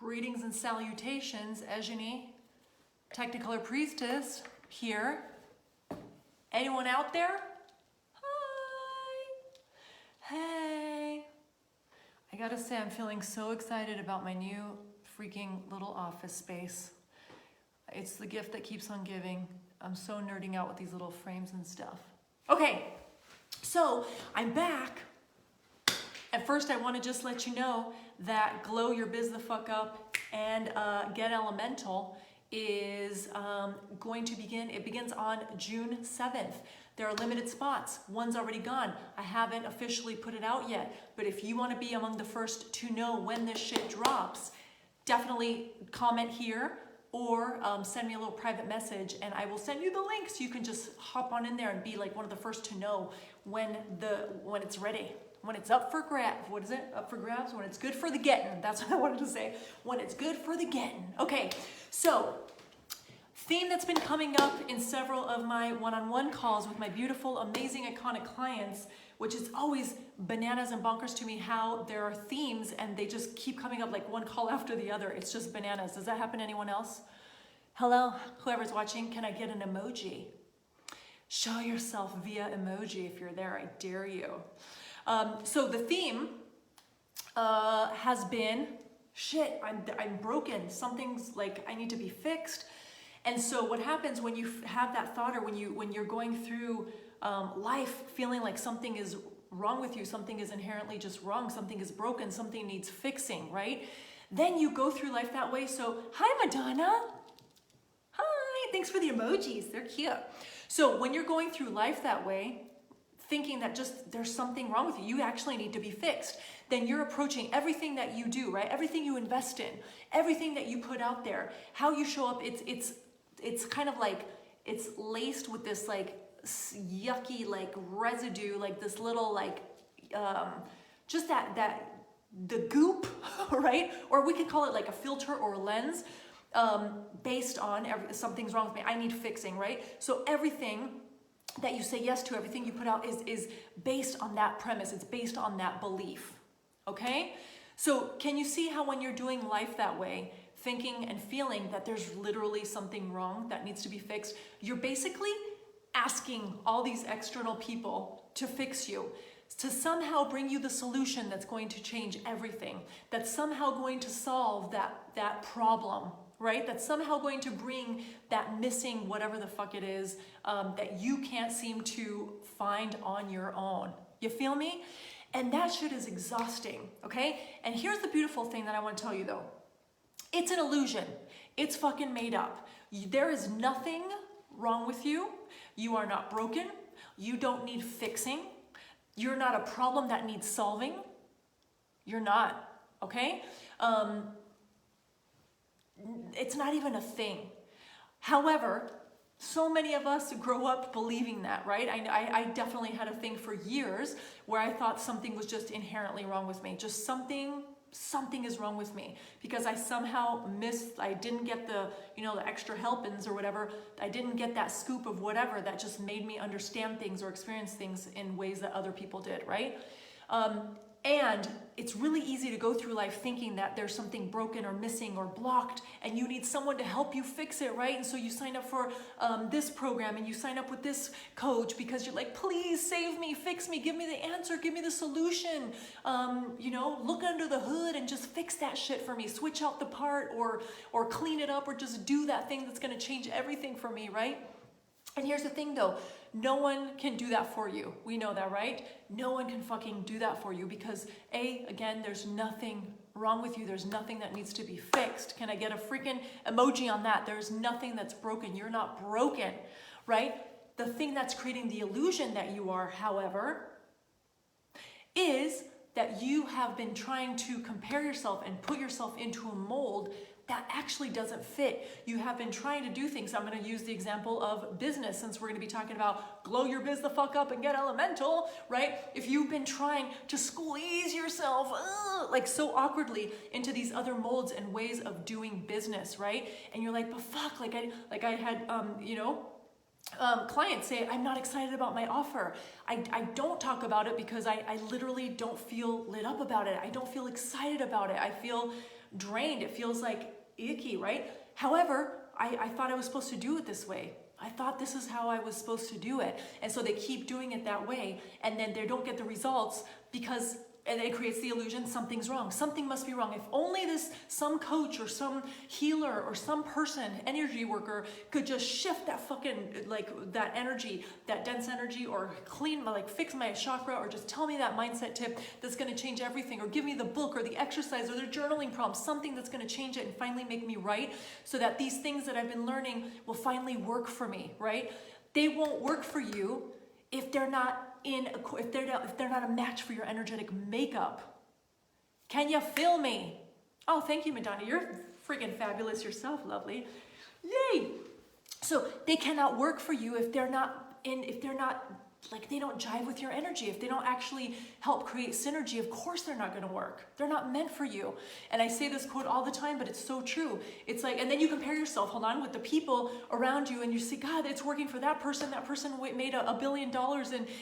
Greetings and salutations, Ejani, Technicolor Priestess here. Anyone out there? Hi. Hey. I gotta say, I'm feeling so excited about my new freaking little office space. It's the gift that keeps on giving. I'm so nerding out with these little frames and stuff. Okay, so I'm back. At first, I want to just let you know that Glow Your Biz the Fuck Up and Get Elemental is going to begin. It begins on June 7th. There are limited spots. One's already gone. I haven't officially put it out yet, but if you want to be among the first to know when this shit drops, definitely comment here or send me a little private message and I will send you the link so you can just hop on in there and be like one of the first to know when it's ready. When it's up for grabs. What is it? Up for grabs? When it's good for the getting. That's what I wanted to say. When it's good for the getting. Okay, so theme that's been coming up in several of my one-on-one calls with my beautiful, amazing, iconic clients, which is always bananas and bonkers to me how there are themes and they just keep coming up like one call after the other. It's just bananas. Does that happen to anyone else? Hello, whoever's watching, can I get an emoji? Show yourself via emoji if you're there. I dare you. So the theme has been, shit, I'm broken. Something's like, I need to be fixed. And so what happens when you have that thought or when you're going through life feeling like something is wrong with you, something is inherently just wrong, something is broken, something needs fixing, right? Then you go through life that way. So, hi, Madonna. Hi, thanks for the emojis. They're cute. So when you're going through life that way, thinking that just there's something wrong with you, you actually need to be fixed, then you're approaching everything that you do, right? Everything you invest in, everything that you put out there, how you show up, it's kind of like, it's laced with this like yucky like residue, like this little like, just the goop, right? Or we could call it like a filter or a lens, based on something's wrong with me. I need fixing, right? So everything that you say yes to, everything you put out is based on that premise. It's based on that belief, okay? So can you see how when you're doing life that way, thinking and feeling that there's literally something wrong that needs to be fixed, you're basically asking all these external people to fix you, to somehow bring you the solution that's going to change everything, that's somehow going to solve that problem, right? That's somehow going to bring that missing whatever the fuck it is that you can't seem to find on your own. You feel me? And that shit is exhausting, okay? And here's the beautiful thing that I want to tell you though. It's an illusion. It's fucking made up. There is nothing wrong with you. You are not broken. You don't need fixing. You're not a problem that needs solving. You're not, okay? It's not even a thing. However, so many of us grow up believing that, right? I definitely had a thing for years where I thought something was just inherently wrong with me. Just something is wrong with me because I somehow I didn't get the extra helpings or whatever. I didn't get that scoop of whatever that just made me understand things or experience things in ways that other people did, right? And it's really easy to go through life thinking that there's something broken or missing or blocked and you need someone to help you fix it, right? And so you sign up for this program and you sign up with this coach because you're like, please save me, fix me, give me the answer, give me the solution. Look under the hood and just fix that shit for me. Switch out the part or clean it up or just do that thing that's going to change everything for me, right? And here's the thing though, no one can do that for you. We know that, right? No one can fucking do that for you because again, there's nothing wrong with you. There's nothing that needs to be fixed. Can I get a freaking emoji on that? There's nothing that's broken. You're not broken, right? The thing that's creating the illusion that you are, however, is that you have been trying to compare yourself and put yourself into a mold that actually doesn't fit. You have been trying to do things. I'm going to use the example of business since we're going to be talking about glow your biz the fuck up and get elemental, right? If you've been trying to squeeze yourself like so awkwardly into these other molds and ways of doing business, right? And you're like, but fuck, like I had clients say, I'm not excited about my offer. I don't talk about it because I literally don't feel lit up about it. I don't feel excited about it. I feel drained. It feels like icky, right? However, I thought I was supposed to do it this way. I thought this is how I was supposed to do it. And so they keep doing it that way, and then they don't get the results because, and it creates the illusion something's wrong. Something must be wrong. If only some coach or some healer or some person, energy worker, could just shift that fucking, like, that energy, that dense energy, or clean, like, fix my chakra, or just tell me that mindset tip that's going to change everything, or give me the book or the exercise or the journaling prompt, something that's going to change it and finally make me right, so that these things that I've been learning will finally work for me, right? They won't work for you if they're not if they're not a match for your energetic makeup. Can you feel me? Oh, thank you, Madonna. You're freaking fabulous yourself, lovely. Yay! So they cannot work for you if they're not like, they don't jive with your energy. If they don't actually help create synergy, of course they're not going to work. They're not meant for you. And I say this quote all the time, but it's so true. It's like, and then you compare yourself, hold on, with the people around you, and you see, God, it's working for that person. That person made $1 billion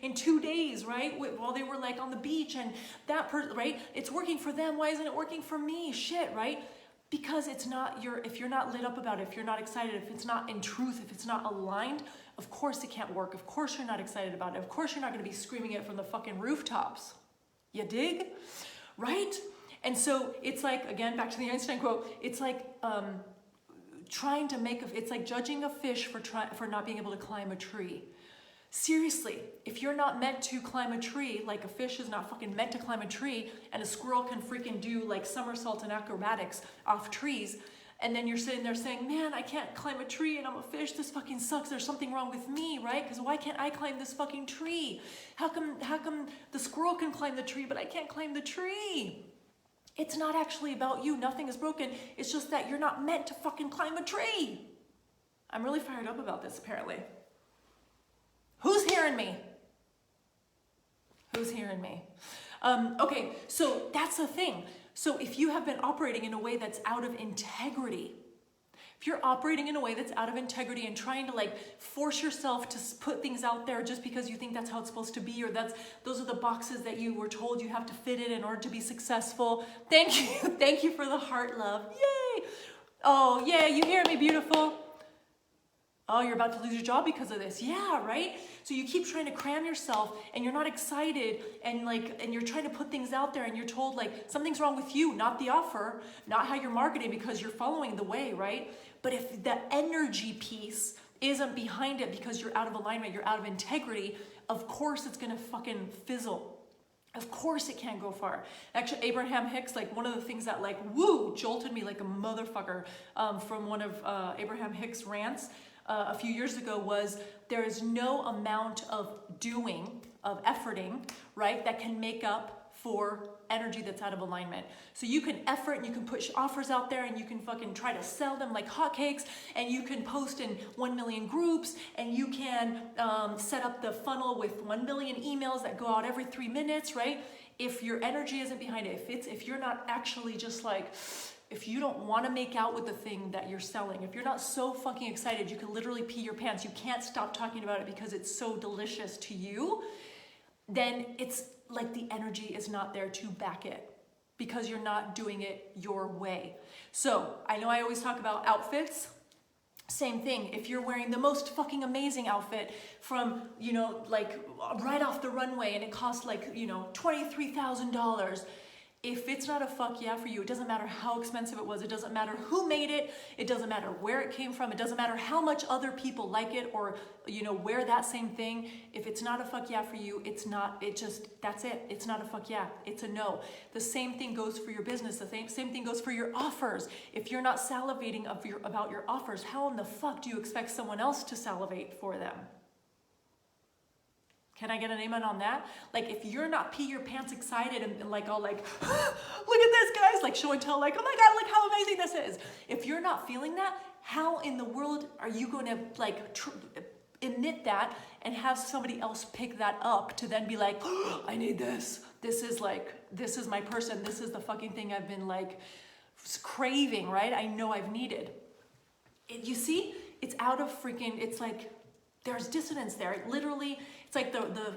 in 2 days, right? While they were like on the beach, and that person, right? It's working for them. Why isn't it working for me? Shit, right? Because it's not if you're not lit up about it, if you're not excited, if it's not in truth, if it's not aligned, of course it can't work. Of course you're not excited about it. Of course you're not going to be screaming it from the fucking rooftops. You dig? Right? And so it's like, again, back to the Einstein quote, it's like it's like judging a fish for not being able to climb a tree. Seriously, if you're not meant to climb a tree, like a fish is not fucking meant to climb a tree, and a squirrel can freaking do like somersaults and acrobatics off trees, and then you're sitting there saying, man, I can't climb a tree and I'm a fish, this fucking sucks, there's something wrong with me, right? Because why can't I climb this fucking tree? How come the squirrel can climb the tree, but I can't climb the tree? It's not actually about you, nothing is broken, it's just that you're not meant to fucking climb a tree. I'm really fired up about this, apparently. Who's hearing me? Who's hearing me? Okay, so that's the thing. So if you have been operating in a way that's out of integrity, if you're operating in a way that's out of integrity and trying to like force yourself to put things out there just because you think that's how it's supposed to be, or those are the boxes that you were told you have to fit in order to be successful. Thank you. Thank you for the heart love. Yay. Oh, yeah, you hear me, beautiful. Oh, you're about to lose your job because of this. Yeah, right? So you keep trying to cram yourself and you're not excited, and you're trying to put things out there, and you're told like something's wrong with you, not the offer, not how you're marketing, because you're following the way, right? But if the energy piece isn't behind it because you're out of alignment, you're out of integrity, of course it's going to fucking fizzle. Of course it can't go far. Actually, Abraham Hicks, like one of the things that like, woo, jolted me like a motherfucker from one of Abraham Hicks' rants a few years ago was, there is no amount of doing, of efforting, right, that can make up for energy that's out of alignment. So you can effort and you can push offers out there and you can fucking try to sell them like hotcakes, and you can post in 1 million groups, and you can set up the funnel with 1 billion emails that go out every 3 minutes, right? If your energy isn't behind it, if you're not actually just like, if you don't want to make out with the thing that you're selling, if you're not so fucking excited, you can literally pee your pants, you can't stop talking about it because it's so delicious to you, then it's like the energy is not there to back it because you're not doing it your way. So I know I always talk about outfits. Same thing. If you're wearing the most fucking amazing outfit from, you know, like right off the runway, and it costs like, you know, $23,000, if it's not a fuck yeah for you, it doesn't matter how expensive it was, it doesn't matter who made it, it doesn't matter where it came from, it doesn't matter how much other people like it or, you know, wear that same thing. If it's not a fuck yeah for you, it's not, that's it. It's not a fuck yeah, it's a no. The same thing goes for your business, the same thing goes for your offers. If you're not salivating about your offers, how in the fuck do you expect someone else to salivate for them? Can I get an amen on that? Like, if you're not pee your pants excited and like all like, look at this, guys, like show and tell, like, oh my God, look how amazing this is. If you're not feeling that, how in the world are you going to like emit that and have somebody else pick that up to then be like, oh, I need this. This is my person. This is the fucking thing I've been like craving, right? I know I've needed. You see, it's out of freaking, it's like, there's dissonance there. It literally, it's like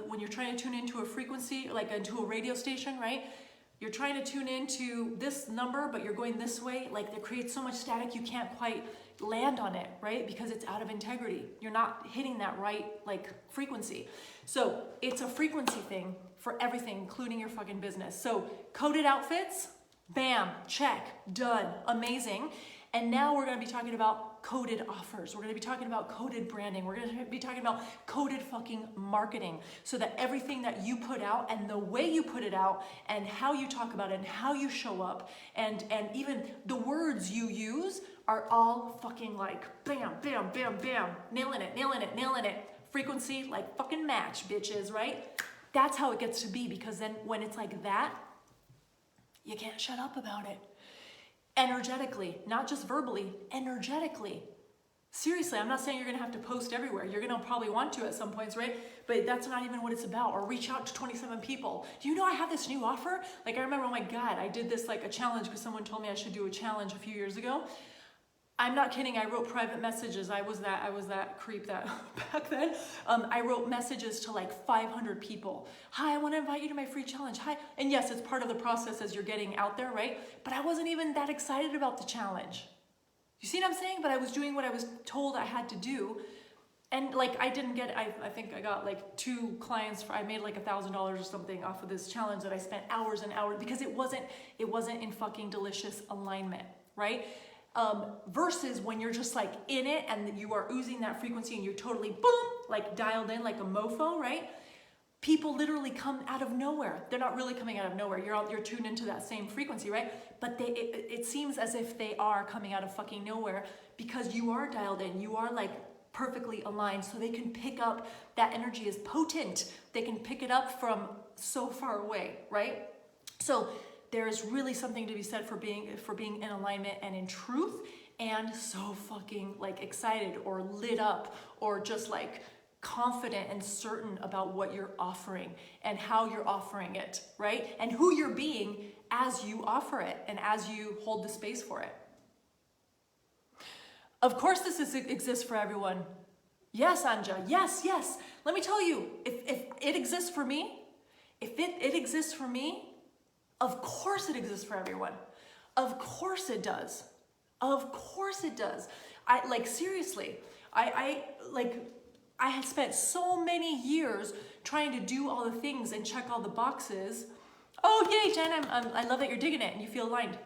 when you're trying to tune into a frequency, like into a radio station, right? You're trying to tune into this number, but you're going this way. Like it creates so much static, you can't quite land on it, right? Because it's out of integrity. You're not hitting that right, like, frequency. So it's a frequency thing for everything, including your fucking business. So coded outfits, bam, check, done, amazing. And now we're gonna be talking about coded offers. We're gonna be talking about coded branding. We're gonna be talking about coded fucking marketing, so that everything that you put out and the way you put it out and how you talk about it and how you show up and even the words you use are all fucking like bam, bam, bam, bam, nailing it, nailing it, nailing it. Frequency like fucking match, bitches, right? That's how it gets to be, because then when it's like that, you can't shut up about it. Energetically, not just verbally, energetically. Seriously, I'm not saying you're gonna have to post everywhere. You're gonna probably want to at some points, right? But that's not even what it's about. Or reach out to 27 people. Do you know I have this new offer? Like, I remember, oh my God, I did this like a challenge because someone told me I should do a challenge a few years ago. I'm not kidding, I wrote private messages. I was that creep that back then. I wrote messages to like 500 people. Hi, I wanna invite you to my free challenge. Hi. And yes, it's part of the process as you're getting out there, right? But I wasn't even that excited about the challenge. You see what I'm saying? But I was doing what I was told I had to do. And like, I didn't get, I think I got like 2 clients, I made like $1,000 or something off of this challenge that I spent hours and hours, because it wasn't in fucking delicious alignment, right? Versus when you're just like in it and you are oozing that frequency and you're totally boom, like dialed in like a mofo, right? People literally come out of nowhere. They're not really coming out of nowhere. You're tuned into that same frequency, right? But it seems as if they are coming out of fucking nowhere, because you are dialed in. You are like perfectly aligned, so they can pick up, that energy is potent. They can pick it up from so far away, right? So there is really something to be said for being in alignment and in truth, and so fucking like excited or lit up or just like confident and certain about what you're offering and how you're offering it, right? And who you're being as you offer it and as you hold the space for it. Of course this exists for everyone. Yes, Anja, yes, yes. Let me tell you, if it exists for me, if it exists for me, of course it exists for everyone. Of course it does. Of course it does. I like, seriously, I had spent so many years trying to do all the things and check all the boxes. Oh, yay, Jen, I love that you're digging it and you feel aligned.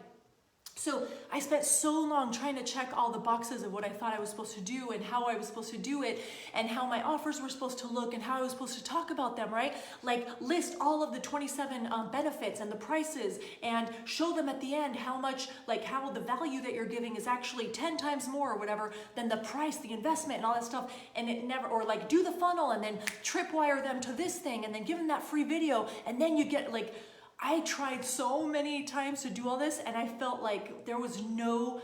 So I spent so long trying to check all the boxes of what I thought I was supposed to do and how I was supposed to do it and how my offers were supposed to look and how I was supposed to talk about them, right? Like list all of the 27 benefits and the prices and show them at the end how much, like how the value that you're giving is actually 10 times more or whatever than the price, the investment and all that stuff. And it never, or like do the funnel and then tripwire them to this thing and then give them that free video. And then you get like, I tried so many times to do all this and I felt like there was no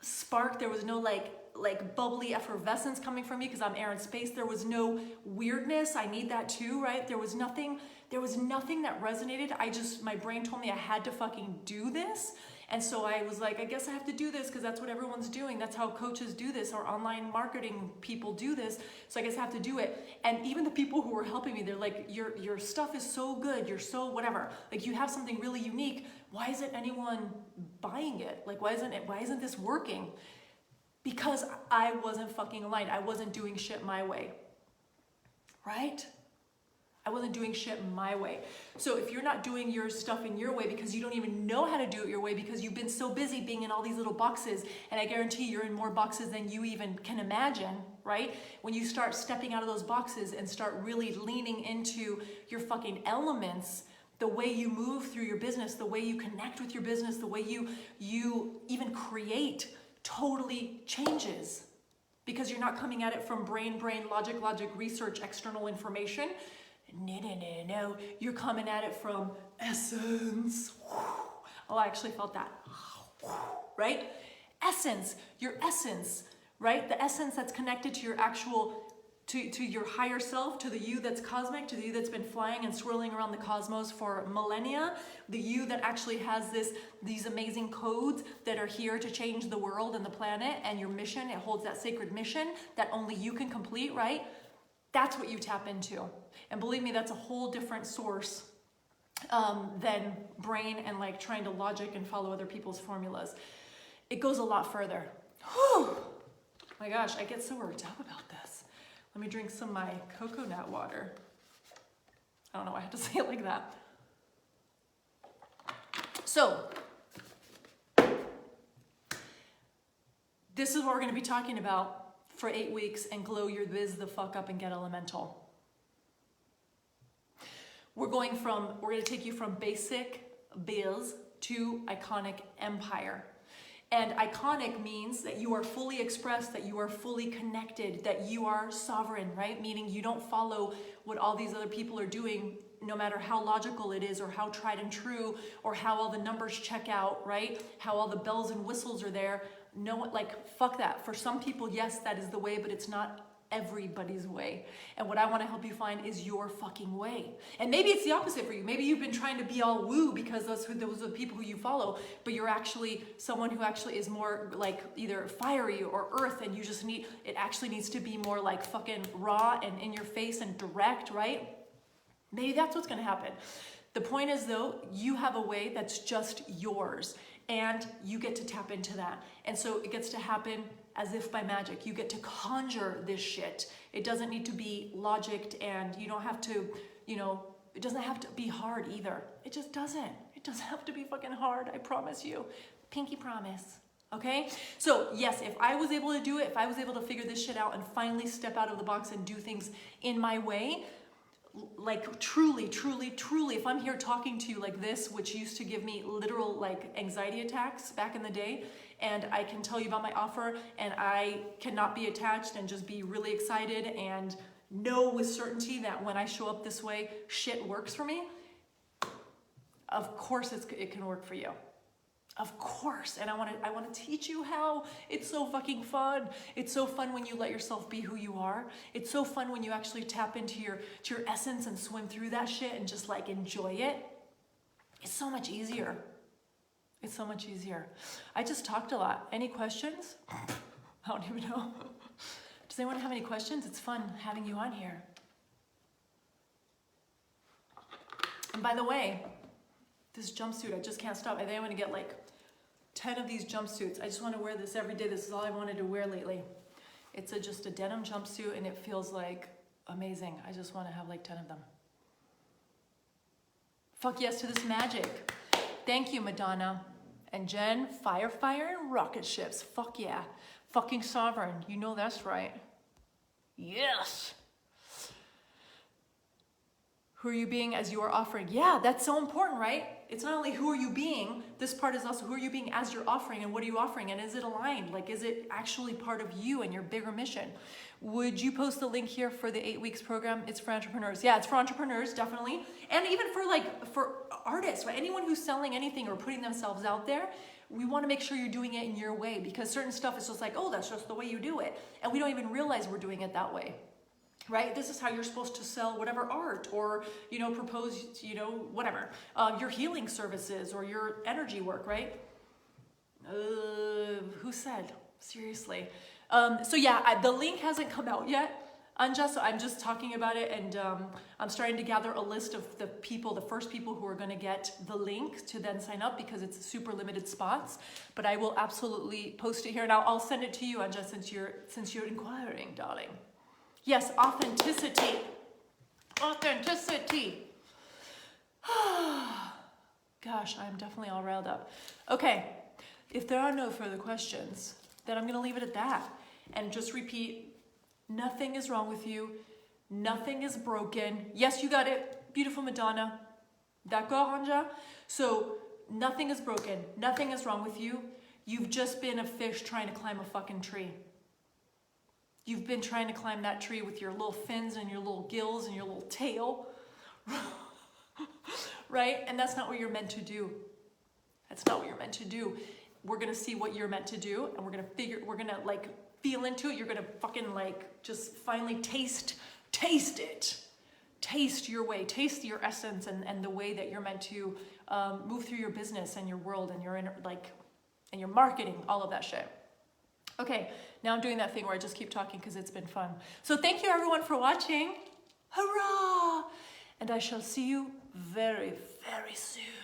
spark, there was no like bubbly effervescence coming from me because I'm air and space. There was no weirdness. I need that too, right? There was nothing that resonated. My brain told me I had to fucking do this. And so I was like, I guess I have to do this because that's what everyone's doing. That's how coaches do this, or online marketing people do this. So I guess I have to do it. And even the people who were helping me, they're like, your stuff is so good. You're so whatever. Like you have something really unique. Why isn't anyone buying it? Like, why isn't this working? Because I wasn't fucking aligned. I wasn't doing shit my way, right? I wasn't doing shit my way. So if you're not doing your stuff in your way because you don't even know how to do it your way because you've been so busy being in all these little boxes, and I guarantee you're in more boxes than you even can imagine, right? When you start stepping out of those boxes and start really leaning into your fucking elements, the way you move through your business, the way you connect with your business, the way you even create totally changes, because you're not coming at it from brain, logic, research, external information. No, you're coming at it from essence. Oh, I actually felt that, right? Essence, your essence, right? The essence that's connected to your actual, to your higher self, to the you that's cosmic, to the you that's been flying and swirling around the cosmos for millennia, the you that actually has these amazing codes that are here to change the world and the planet and your mission. It holds that sacred mission that only you can complete, right? That's what you tap into. And believe me, that's a whole different source than brain and like trying to logic and follow other people's formulas. It goes a lot further. Whew. My gosh, I get so worked up about this. Let me drink some of my coconut water. I don't know why I have to say it like that. So, this is what we're going to be talking about for 8 weeks and glow your biz the fuck up and get elemental. We're going to take you from basic biz to iconic empire. And iconic means that you are fully expressed, that you are fully connected, that you are sovereign, right? Meaning you don't follow what all these other people are doing, no matter how logical it is or how tried and true or how all the numbers check out, right? How all the bells and whistles are there. No, like, fuck that. For some people, yes, that is the way, but it's not everybody's way. And what I want to help you find is your fucking way. And maybe it's the opposite for you. Maybe you've been trying to be all woo because those are the people who you follow, but you're actually someone who actually is more like either fiery or earth, and you just need, it actually needs to be more like fucking raw and in your face and direct, right? Maybe that's what's going to happen. The point is though, you have a way that's just yours and you get to tap into that. And so it gets to happen as if by magic. You get to conjure this shit. It doesn't need to be logicked, and you don't have to, you know, it doesn't have to be hard either. It just doesn't. It doesn't have to be fucking hard, I promise you. Pinky promise. Okay? So yes, if I was able to do it, if I was able to figure this shit out and finally step out of the box and do things in my way, like truly, if I'm here talking to you like this, which used to give me literal like anxiety attacks back in the day, and I can tell you about my offer and I cannot be attached and just be really excited and know with certainty that when I show up this way, shit works for me, of course it can work for you. Of course, and I want to teach you how. It's so fucking fun. It's so fun when you let yourself be who you are. It's so fun when you actually tap into your essence and swim through that shit and just like enjoy it. It's so much easier. It's so much easier. I just talked a lot. Any questions? I don't even know. Does anyone have any questions? It's fun having you on here. And by the way, this jumpsuit, I just can't stop. I think I'm gonna get like 10 of these jumpsuits. I just want to wear this every day. This is all I wanted to wear lately. It's just a denim jumpsuit and it feels like amazing. I just want to have like 10 of them. Fuck yes to this magic. Thank you, Madonna. And Jen, fire, and rocket ships. Fuck yeah. Fucking sovereign. You know that's right. Yes. Who are you being as you are offering? Yeah, that's so important, right? It's not only who are you being, this part is also who are you being as you're offering, and what are you offering, and is it aligned? Like, is it actually part of you and your bigger mission? Would you post the link here for the 8 weeks program? It's for entrepreneurs. Yeah, it's for entrepreneurs, definitely. And even for artists, right? Anyone who's selling anything or putting themselves out there, we want to make sure you're doing it in your way, because certain stuff is just like, oh, that's just the way you do it. And we don't even realize we're doing it that way. Right? This is how you're supposed to sell whatever art or, you know, propose, you know, whatever, your healing services or your energy work, right? Who said? Seriously. So yeah, the link hasn't come out yet, Anja, so I'm just talking about it, and I'm starting to gather a list of the first people who are going to get the link to then sign up, because it's super limited spots, but I will absolutely post it here, and I'll send it to you, Anja, since you're inquiring, darling. Yes, authenticity. Authenticity. Gosh, I'm definitely all riled up. Okay, if there are no further questions, then I'm going to leave it at that. And just repeat, nothing is wrong with you. Nothing is broken. Yes, you got it. Beautiful Madonna. D'accord, Anja? So, nothing is broken. Nothing is wrong with you. You've just been a fish trying to climb a fucking tree. You've been trying to climb that tree with your little fins and your little gills and your little tail, right? And that's not what you're meant to do. That's not what you're meant to do. We're gonna see what you're meant to do, and we're gonna like feel into it. You're gonna fucking like just finally taste it. Taste your way, taste your essence and the way that you're meant to move through your business and your world and your and your marketing, all of that shit. Okay, now I'm doing that thing where I just keep talking because it's been fun. So thank you everyone for watching. Hurrah! And I shall see you very, very soon.